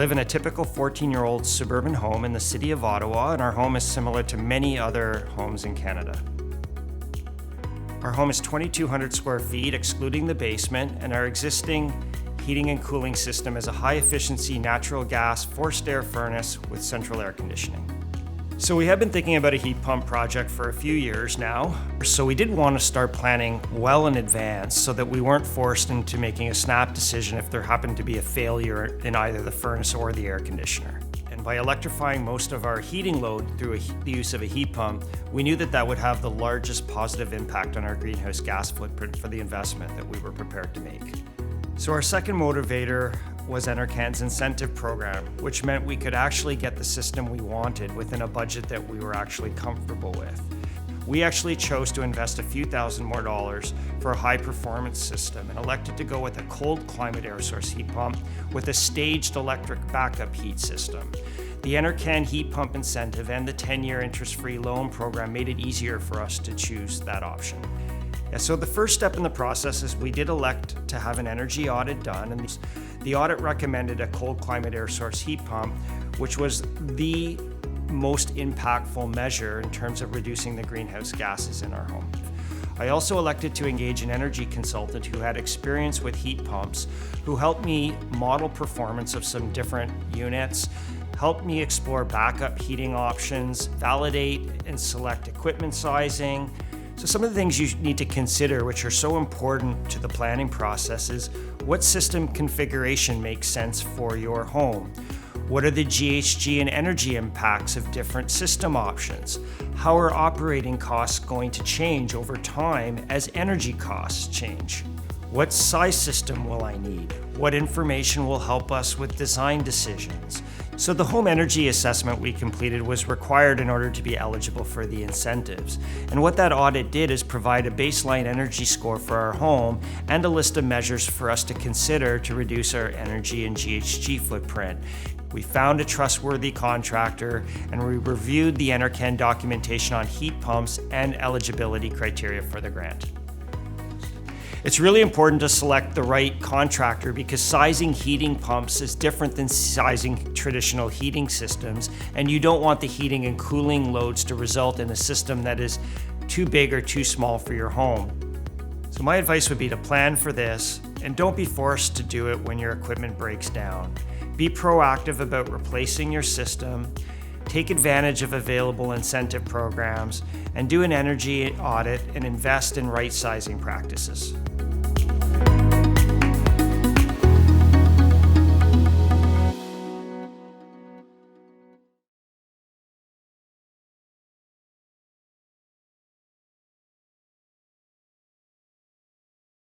live in a typical 14-year-old suburban home in the city of Ottawa, and our home is similar to many other homes in Canada. Our home is 2,200 square feet, excluding the basement, and our existing heating and cooling system is a high-efficiency natural gas forced air furnace with central air conditioning. So we have been thinking about a heat pump project for a few years now. So we did want to start planning well in advance so that we weren't forced into making a snap decision if there happened to be a failure in either the furnace or the air conditioner. And by electrifying most of our heating load through the use of a heat pump, we knew that that would have the largest positive impact on our greenhouse gas footprint for the investment that we were prepared to make. So our second motivator was Enercan's incentive program, which meant we could actually get the system we wanted within a budget that we were actually comfortable with. We actually chose to invest a few thousand more dollars for a high performance system and elected to go with a cold climate air source heat pump with a staged electric backup heat system. The Enercan heat pump incentive and the 10-year interest-free loan program made it easier for us to choose that option. So the first step in the process is we did elect to have an energy audit done, and the audit recommended a cold climate air source heat pump, which was the most impactful measure in terms of reducing the greenhouse gases in our home. I also elected to engage an energy consultant who had experience with heat pumps, who helped me model performance of some different units, helped me explore backup heating options, validate and select equipment sizing. So some of the things you need to consider, which are so important to the planning process, is what system configuration makes sense for your home? What are the GHG and energy impacts of different system options? How are operating costs going to change over time as energy costs change? What size system will I need? What information will help us with design decisions? So the home energy assessment we completed was required in order to be eligible for the incentives. And what that audit did is provide a baseline energy score for our home and a list of measures for us to consider to reduce our energy and GHG footprint. We found a trustworthy contractor, and we reviewed the Enercan documentation on heat pumps and eligibility criteria for the grant. It's really important to select the right contractor because sizing heating pumps is different than sizing traditional heating systems, and you don't want the heating and cooling loads to result in a system that is too big or too small for your home. So my advice would be to plan for this, and don't be forced to do it when your equipment breaks down. Be proactive about replacing your system, take advantage of available incentive programs, and do an energy audit and invest in right sizing practices.